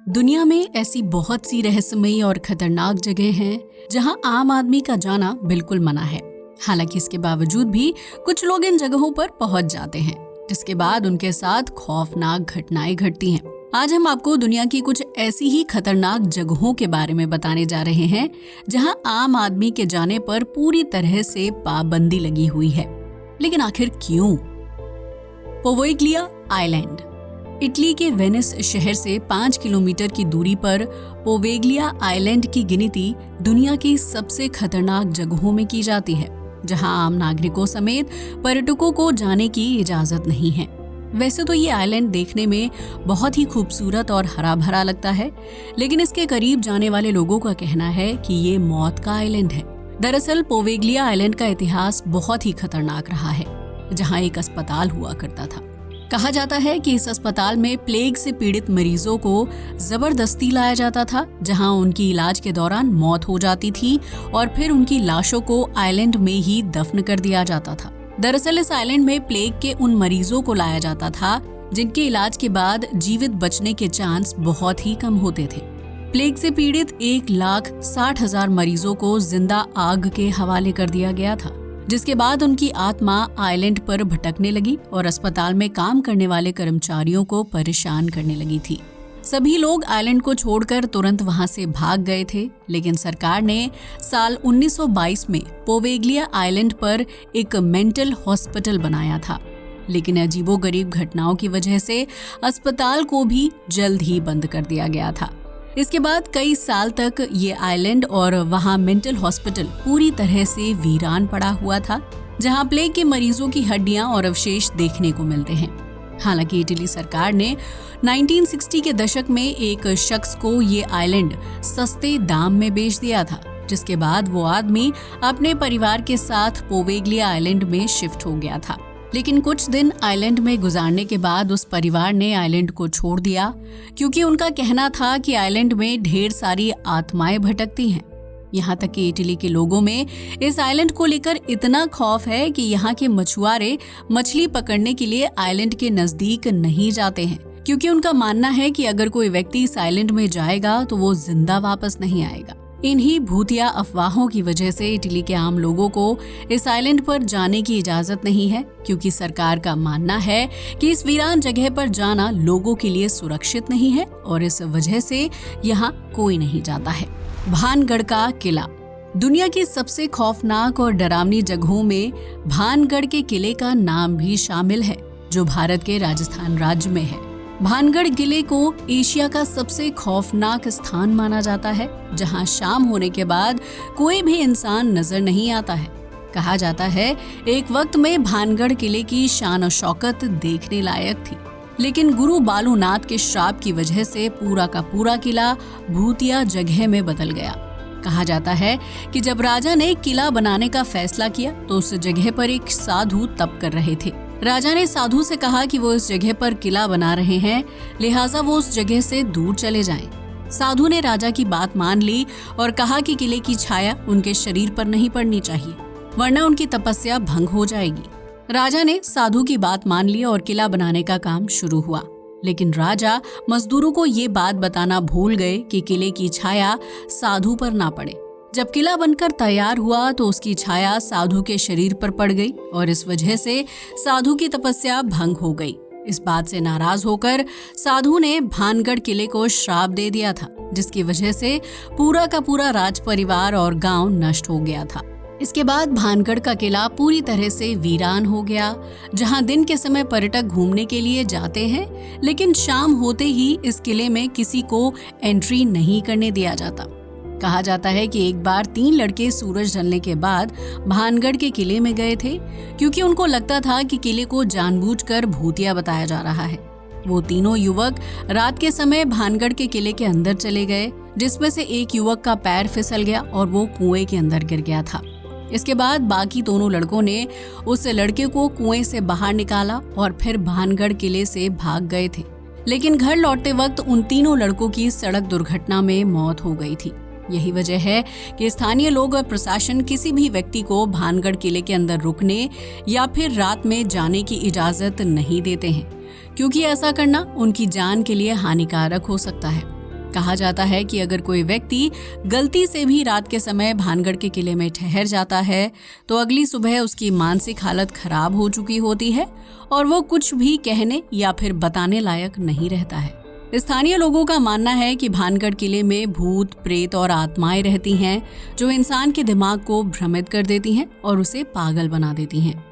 दुनिया में ऐसी बहुत सी रहस्यमयी और खतरनाक जगह हैं जहां आम आदमी का जाना बिल्कुल मना है। हालांकि इसके बावजूद भी कुछ लोग इन जगहों पर पहुंच जाते हैं, जिसके बाद उनके साथ खौफनाक घटनाएं घटती हैं। आज हम आपको दुनिया की कुछ ऐसी ही खतरनाक जगहों के बारे में बताने जा रहे हैं जहां आम आदमी के जाने पर पूरी तरह से पाबंदी लगी हुई है। लेकिन आखिर क्यों? पोवेग्लिया आइलैंड इटली के वेनिस शहर से 5 किलोमीटर की दूरी पर पोवेग्लिया आइलैंड की गिनती दुनिया की सबसे खतरनाक जगहों में की जाती है, जहां आम नागरिकों समेत पर्यटकों को जाने की इजाजत नहीं है। वैसे तो ये आइलैंड देखने में बहुत ही खूबसूरत और हरा भरा लगता है, लेकिन इसके करीब जाने वाले लोगों का कहना है कि ये मौत का आइलैंड है। दरअसल पोवेग्लिया आइलैंड का इतिहास बहुत ही खतरनाक रहा है, जहां एक अस्पताल हुआ करता था। कहा जाता है कि इस अस्पताल में प्लेग से पीड़ित मरीजों को जबरदस्ती लाया जाता था, जहां उनकी इलाज के दौरान मौत हो जाती थी और फिर उनकी लाशों को आइलैंड में ही दफन कर दिया जाता था। दरअसल इस आइलैंड में प्लेग के उन मरीजों को लाया जाता था जिनके इलाज के बाद जीवित बचने के चांस बहुत ही कम होते थे। प्लेग से पीड़ित 1,60,000 मरीजों को जिंदा आग के हवाले कर दिया गया था, जिसके बाद उनकी आत्मा आइलैंड पर भटकने लगी और अस्पताल में काम करने वाले कर्मचारियों को परेशान करने लगी थी। सभी लोग आइलैंड को छोड़कर तुरंत वहां से भाग गए थे, लेकिन सरकार ने साल 1922 में पोवेग्लिया आइलैंड पर एक मेंटल हॉस्पिटल बनाया था। लेकिन अजीबोगरीब घटनाओं की वजह से अस्पताल को भी जल्द ही बंद कर दिया गया था। इसके बाद कई साल तक ये आइलैंड और वहां मेंटल हॉस्पिटल पूरी तरह से वीरान पड़ा हुआ था, जहां प्लेग के मरीजों की हड्डियां और अवशेष देखने को मिलते हैं। हालांकि इटली सरकार ने 1960 के दशक में एक शख्स को ये आइलैंड सस्ते दाम में बेच दिया था, जिसके बाद वो आदमी अपने परिवार के साथ पोवेग्लिया आइलैंड में शिफ्ट हो गया था। लेकिन कुछ दिन आइलैंड में गुजारने के बाद उस परिवार ने आइलैंड को छोड़ दिया, क्योंकि उनका कहना था कि आइलैंड में ढेर सारी आत्माएं भटकती हैं। यहाँ तक कि इटली के लोगों में इस आइलैंड को लेकर इतना खौफ है कि यहाँ के मछुआरे मछली पकड़ने के लिए आइलैंड के नजदीक नहीं जाते हैं, क्योंकि उनका मानना है कि अगर कोई व्यक्ति इस आइलैंड में जाएगा तो वो जिंदा वापस नहीं आएगा। इन्हीं भूतिया अफवाहों की वजह से इटली के आम लोगों को इस आइलैंड पर जाने की इजाजत नहीं है, क्योंकि सरकार का मानना है कि इस वीरान जगह पर जाना लोगों के लिए सुरक्षित नहीं है और इस वजह से यहाँ कोई नहीं जाता है। भानगढ़ का किला दुनिया की सबसे खौफनाक और डरावनी जगहों में भानगढ़ के किले का नाम भी शामिल है, जो भारत के राजस्थान राज्य में है। भानगढ़ किले को एशिया का सबसे खौफनाक स्थान माना जाता है, जहां शाम होने के बाद कोई भी इंसान नजर नहीं आता है। कहा जाता है एक वक्त में भानगढ़ किले की शान और शौकत देखने लायक थी, लेकिन गुरु बालूनाथ के श्राप की वजह से पूरा का पूरा किला भूतिया जगह में बदल गया। कहा जाता है कि जब राजा ने किला बनाने का फैसला किया तो उस जगह पर एक साधु तप कर रहे थे। राजा ने साधु से कहा कि वो इस जगह पर किला बना रहे हैं, लिहाजा वो उस जगह से दूर चले जाएं। साधु ने राजा की बात मान ली और कहा कि किले की छाया उनके शरीर पर नहीं पड़नी चाहिए, वरना उनकी तपस्या भंग हो जाएगी। राजा ने साधु की बात मान ली और किला बनाने का काम शुरू हुआ, लेकिन राजा मजदूरों को ये बात बताना भूल गए कि किले की छाया साधु पर ना पड़े। जब किला बनकर तैयार हुआ तो उसकी छाया साधु के शरीर पर पड़ गई और इस वजह से साधु की तपस्या भंग हो गई। इस बात से नाराज होकर साधु ने भानगढ़ किले को श्राप दे दिया था, जिसकी वजह से पूरा का पूरा राज परिवार और गांव नष्ट हो गया था। इसके बाद भानगढ़ का किला पूरी तरह से वीरान हो गया, जहां दिन के समय पर्यटक घूमने के लिए जाते हैं, लेकिन शाम होते ही इस किले में किसी को एंट्री नहीं करने दिया जाता। कहा जाता है कि एक बार 3 लड़के सूरज ढलने के बाद भानगढ़ के किले में गए थे, क्योंकि उनको लगता था कि किले को जानबूझकर भूतिया बताया जा रहा है। वो तीनों युवक रात के समय भानगढ़ के किले के अंदर चले गए, जिसमें से एक युवक का पैर फिसल गया और वो कुएं के अंदर गिर गया था। इसके बाद बाकी दोनों लड़कों ने उस लड़के को कुएं से बाहर निकाला और फिर भानगढ़ किले से भाग गए थे, लेकिन घर लौटते वक्त उन तीनों लड़कों की सड़क दुर्घटना में मौत हो गई थी। यही वजह है कि स्थानीय लोग और प्रशासन किसी भी व्यक्ति को भानगढ़ किले के अंदर रुकने या फिर रात में जाने की इजाजत नहीं देते हैं, क्योंकि ऐसा करना उनकी जान के लिए हानिकारक हो सकता है। कहा जाता है कि अगर कोई व्यक्ति गलती से भी रात के समय भानगढ़ के किले में ठहर जाता है तो अगली सुबह उसकी मानसिक हालत खराब हो चुकी होती है और वो कुछ भी कहने या फिर बताने लायक नहीं रहता है। स्थानीय लोगों का मानना है कि भानगढ़ किले में भूत, प्रेत और आत्माएं रहती हैं जो इंसान के दिमाग को भ्रमित कर देती हैं और उसे पागल बना देती हैं।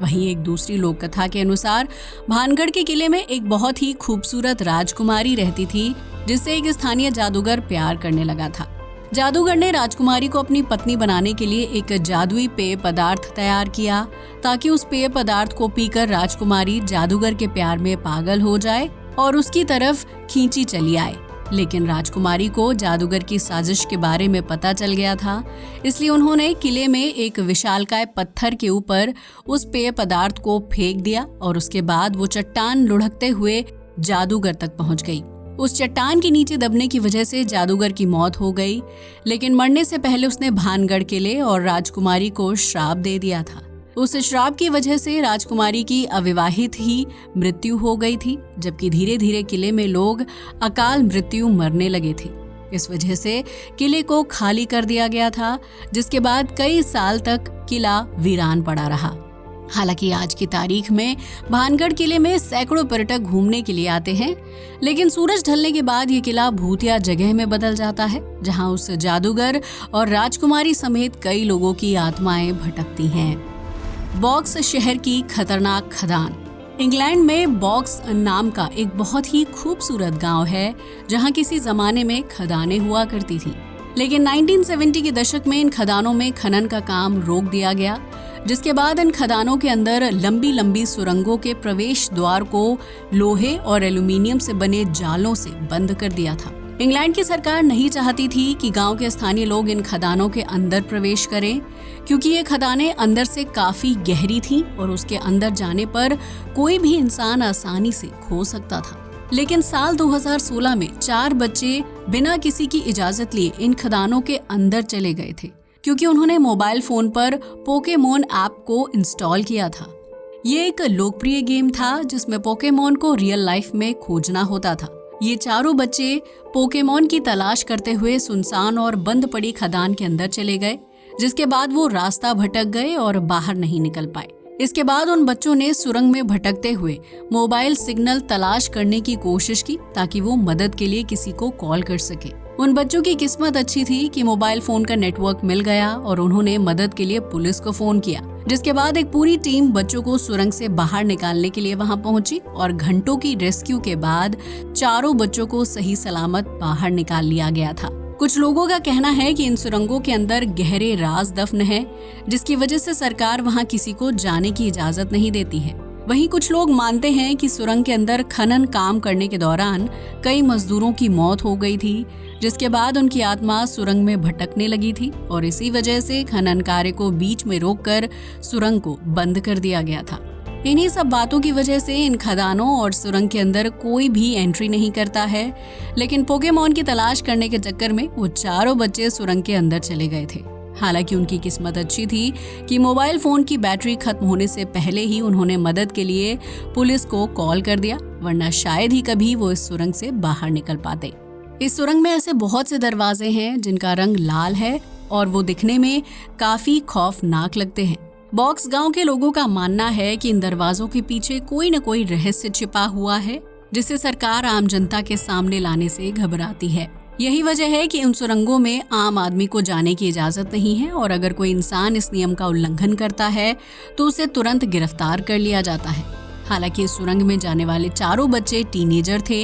वहीं एक दूसरी लोक कथा के अनुसार भानगढ़ के किले में एक बहुत ही खूबसूरत राजकुमारी रहती थी जिससे एक स्थानीय जादूगर प्यार करने लगा था। जादूगर ने राजकुमारी को अपनी पत्नी बनाने के लिए एक जादुई पेय पदार्थ तैयार किया ताकि उस पेय पदार्थ को पीकर राजकुमारी जादूगर के प्यार में पागल हो जाए और उसकी तरफ खींची चली आए। लेकिन राजकुमारी को जादूगर की साजिश के बारे में पता चल गया था, इसलिए उन्होंने किले में एक विशालकाय पत्थर के ऊपर उस पेय पदार्थ को फेंक दिया और उसके बाद वो चट्टान लुढ़कते हुए जादूगर तक पहुंच गई। उस चट्टान के नीचे दबने की वजह से जादूगर की मौत हो गई, लेकिन मरने से पहले उसने भानगढ़ किले और राजकुमारी को श्राप दे दिया था। उस श्राप की वजह से राजकुमारी की अविवाहित ही मृत्यु हो गई थी, जबकि धीरे धीरे किले में लोग अकाल मृत्यु मरने लगे थे। इस वजह से किले को खाली कर दिया गया था, जिसके बाद कई साल तक किला वीरान पड़ा रहा। हालांकि आज की तारीख में भानगढ़ किले में सैकड़ों पर्यटक घूमने के लिए आते हैं, लेकिन सूरज ढलने के बाद ये किला भूतिया जगह में बदल जाता है, जहां उस जादूगर और राजकुमारी समेत कई लोगों की आत्माएं भटकती हैं। बॉक्स शहर की खतरनाक खदान। इंग्लैंड में बॉक्स नाम का एक बहुत ही खूबसूरत गांव है जहां किसी जमाने में खदानें हुआ करती थी, लेकिन 1970 के दशक में इन खदानों में खनन का काम रोक दिया गया, जिसके बाद इन खदानों के अंदर लंबी लंबी सुरंगों के प्रवेश द्वार को लोहे और एल्यूमिनियम से बने जालों से बंद कर दिया था। इंग्लैंड की सरकार नहीं चाहती थी कि गांव के स्थानीय लोग इन खदानों के अंदर प्रवेश करें, क्योंकि ये खदानें अंदर से काफी गहरी थीं और उसके अंदर जाने पर कोई भी इंसान आसानी से खो सकता था। लेकिन साल 2016 में 4 बच्चे बिना किसी की इजाजत लिए इन खदानों के अंदर चले गए थे, क्योंकि उन्होंने मोबाइल फोन पर पोकेमोन ऐप को इंस्टॉल किया था। ये एक लोकप्रिय गेम था जिसमें पोकेमोन को रियल लाइफ में खोजना होता था। ये चारों बच्चे पोकेमोन की तलाश करते हुए सुनसान और बंद पड़ी खदान के अंदर चले गए, जिसके बाद वो रास्ता भटक गए और बाहर नहीं निकल पाए। इसके बाद उन बच्चों ने सुरंग में भटकते हुए मोबाइल सिग्नल तलाश करने की कोशिश की ताकि वो मदद के लिए किसी को कॉल कर सके। उन बच्चों की किस्मत अच्छी थी कि मोबाइल फोन का नेटवर्क मिल गया और उन्होंने मदद के लिए पुलिस को फोन किया, जिसके बाद एक पूरी टीम बच्चों को सुरंग से बाहर निकालने के लिए वहां पहुंची और घंटों की रेस्क्यू के बाद चारों बच्चों को सही सलामत बाहर निकाल लिया गया था। कुछ लोगों का कहना है कि इन सुरंगों के अंदर गहरे राज दफन है, जिसकी वजह से सरकार वहां किसी को जाने की इजाजत नहीं देती है। वहीं कुछ लोग मानते हैं कि सुरंग के अंदर खनन काम करने के दौरान कई मजदूरों की मौत हो गई थी, जिसके बाद उनकी आत्मा सुरंग में भटकने लगी थी और इसी वजह से खनन कार्य को बीच में रोककर सुरंग को बंद कर दिया गया था। इन्हीं सब बातों की वजह से इन खदानों और सुरंग के अंदर कोई भी एंट्री नहीं करता है, लेकिन पोकेमोन की तलाश करने के चक्कर में वो चारों बच्चे सुरंग के अंदर चले गए थे। हालांकि उनकी किस्मत अच्छी थी कि मोबाइल फोन की बैटरी खत्म होने से पहले ही उन्होंने मदद के लिए पुलिस को कॉल कर दिया, वरना शायद ही कभी वो इस सुरंग से बाहर निकल पाते। इस सुरंग में ऐसे बहुत से दरवाजे हैं जिनका रंग लाल है और वो दिखने में काफी खौफनाक लगते हैं। बॉक्स गांव के लोगों का मानना है कि इन दरवाजों के पीछे कोई न कोई रहस्य छिपा हुआ है, जिसे सरकार आम जनता के सामने लाने से घबराती है। यही वजह है कि उन सुरंगों में आम आदमी को जाने की इजाजत नहीं है और अगर कोई इंसान इस नियम का उल्लंघन करता है तो उसे तुरंत गिरफ्तार कर लिया जाता है। हालांकि इस सुरंग में जाने वाले चारों बच्चे टीनेजर थे,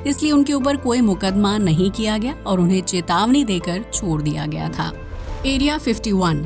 इसलिए उनके ऊपर कोई मुकदमा नहीं किया गया और उन्हें चेतावनी देकर छोड़ दिया गया था। एरिया 51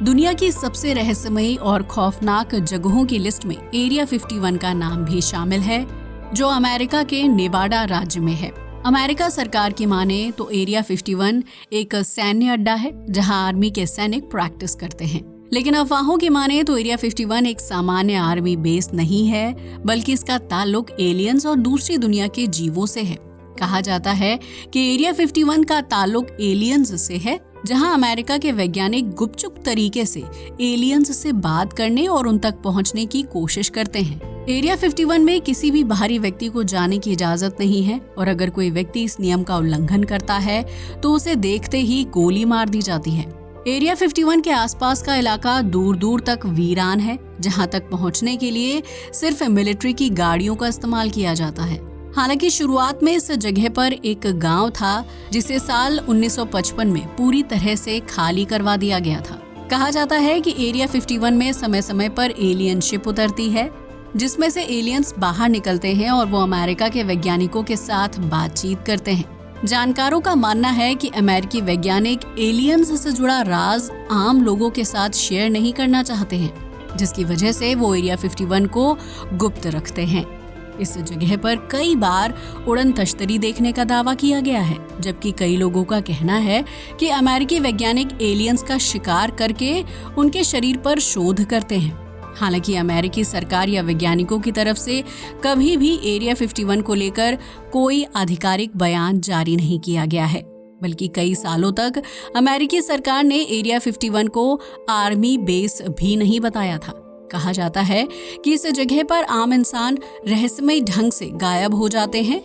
दुनिया की सबसे रहस्यमयी और खौफनाक जगहों की लिस्ट में एरिया 51 का नाम भी शामिल है, जो अमेरिका के नेवाडा राज्य में है। अमेरिका सरकार की माने तो एरिया 51 एक सैन्य अड्डा है जहां आर्मी के सैनिक प्रैक्टिस करते हैं, लेकिन अफवाहों की माने तो एरिया 51 एक सामान्य आर्मी बेस नहीं है, बल्कि इसका ताल्लुक एलियंस और दूसरी दुनिया के जीवों से है। कहा जाता है कि एरिया 51 का ताल्लुक एलियंस से है, जहां अमेरिका के वैज्ञानिक गुपचुप तरीके से एलियंस से बात करने और उन तक पहुंचने की कोशिश करते हैं। एरिया 51 में किसी भी बाहरी व्यक्ति को जाने की इजाजत नहीं है और अगर कोई व्यक्ति इस नियम का उल्लंघन करता है तो उसे देखते ही गोली मार दी जाती है। एरिया 51 के आसपास का इलाका दूर दूर तक वीरान है, जहां तक पहुंचने के लिए सिर्फ मिलिट्री की गाड़ियों का इस्तेमाल किया जाता है। हालांकि शुरुआत में इस जगह पर एक गांव था जिसे साल 1955 में पूरी तरह से खाली करवा दिया गया था। कहा जाता है कि एरिया 51 में समय समय पर एलियन शिप उतरती है, जिसमें से एलियंस बाहर निकलते हैं और वो अमेरिका के वैज्ञानिकों के साथ बातचीत करते हैं। जानकारों का मानना है कि अमेरिकी वैज्ञानिक एलियंस से जुड़ा राज आम लोगों के साथ शेयर नहीं करना चाहते हैं, जिसकी वजह से वो एरिया 51 को गुप्त रखते हैं। इस जगह पर कई बार उड़न तश्तरी देखने का दावा किया गया है, जबकि कई लोगों का कहना है कि अमेरिकी वैज्ञानिक एलियंस का शिकार करके उनके शरीर पर शोध करते हैं। हालांकि अमेरिकी सरकार या वैज्ञानिकों की तरफ से कभी भी एरिया 51 को लेकर कोई आधिकारिक बयान जारी नहीं किया गया है, बल्कि कई सालों तक अमेरिकी सरकार ने एरिया 51 को आर्मी बेस भी नहीं बताया था। कहा जाता है कि इस जगह पर आम इंसान रहस्यमय ढंग से गायब हो जाते हैं,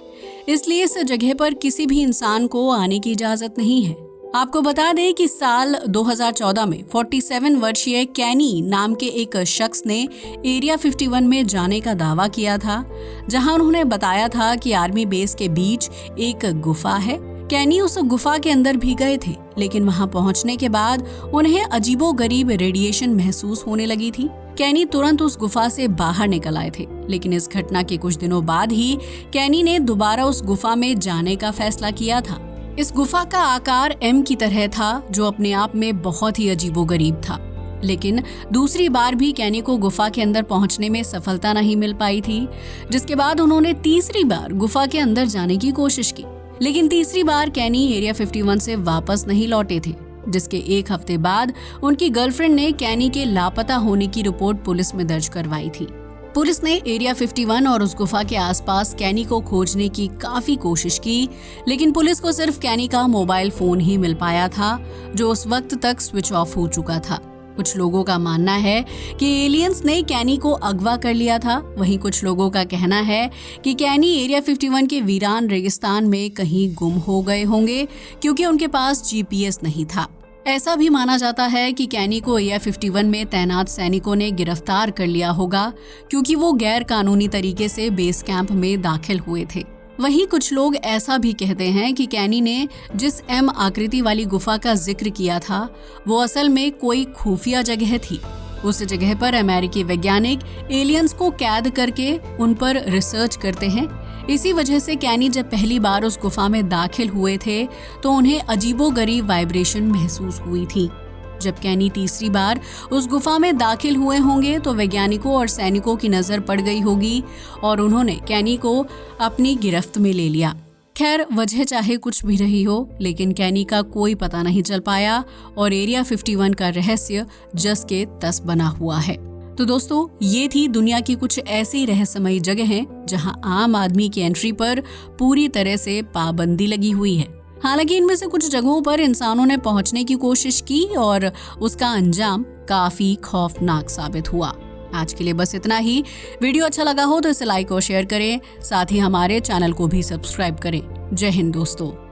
इसलिए इस जगह पर किसी भी इंसान को आने की इजाजत नहीं है। आपको बता दें कि साल 2014 में 47 वर्षीय कैनी नाम के एक शख्स ने एरिया 51 में जाने का दावा किया था, जहां उन्होंने बताया था कि आर्मी बेस के बीच एक गुफा है। कैनी उस गुफा के अंदर भी गए थे, लेकिन वहां पहुंचने के बाद उन्हें अजीबोगरीब रेडिएशन महसूस होने लगी थी। कैनी तुरंत उस गुफा से बाहर निकल आए थे, लेकिन इस घटना के कुछ दिनों बाद ही कैनी ने दोबारा उस गुफा में जाने का फैसला किया था। इस गुफा का आकार एम की तरह था, जो अपने आप में बहुत ही अजीबोगरीब था। लेकिन दूसरी बार भी कैनी को गुफा के अंदर पहुंचने में सफलता नहीं मिल पाई थी, जिसके बाद उन्होंने तीसरी बार गुफा के अंदर जाने की कोशिश की। लेकिन तीसरी बार कैनी एरिया 51 से वापस नहीं लौटे थे, जिसके एक हफ्ते बाद उनकी गर्लफ्रेंड ने कैनी के लापता होने की रिपोर्ट पुलिस में दर्ज करवाई थी। पुलिस ने एरिया 51 और उस गुफा के आसपास कैनी को खोजने की काफी कोशिश की, लेकिन पुलिस को सिर्फ कैनी का मोबाइल फोन ही मिल पाया था, जो उस वक्त तक स्विच ऑफ हो चुका था। कुछ लोगों का मानना है कि एलियंस ने कैनी को अगवा कर लिया था। वहीं कुछ लोगों का कहना है कि कैनी एरिया 51 के वीरान रेगिस्तान में कहीं गुम हो गए होंगे, क्योंकि उनके पास GPS नहीं था। ऐसा भी माना जाता है कि कैनी को एरिया 51 में तैनात सैनिकों ने गिरफ्तार कर लिया होगा, क्योंकि वो गैर कानूनी तरीके से बेस कैंप में दाखिल हुए थे। वहीं कुछ लोग ऐसा भी कहते हैं कि कैनी ने जिस एम आकृति वाली गुफा का जिक्र किया था, वो असल में कोई खुफिया जगह थी। उस जगह पर अमेरिकी वैज्ञानिक एलियंस को कैद करके उन पर रिसर्च करते हैं। इसी वजह से कैनी जब पहली बार उस गुफा में दाखिल हुए थे तो उन्हें अजीबोगरीब वाइब्रेशन महसूस हुई थी। जब कैनी तीसरी बार उस गुफा में दाखिल हुए होंगे तो वैज्ञानिकों और सैनिकों की नजर पड़ गई होगी और उन्होंने कैनी को अपनी गिरफ्त में ले लिया। खैर, वजह चाहे कुछ भी रही हो, लेकिन कैनी का कोई पता नहीं चल पाया और एरिया 51 का रहस्य जस के तस बना हुआ है। तो दोस्तों, ये थी दुनिया की कुछ ऐसी रहस्यमयी जगहें जहां आम आदमी की एंट्री पर पूरी तरह से पाबंदी लगी हुई है। हालांकि इनमें से कुछ जगहों पर इंसानों ने पहुंचने की कोशिश की और उसका अंजाम काफी खौफनाक साबित हुआ। आज के लिए बस इतना ही। वीडियो अच्छा लगा हो तो इसे लाइक और शेयर करें, साथ ही हमारे चैनल को भी सब्सक्राइब करें। जय हिंद दोस्तों।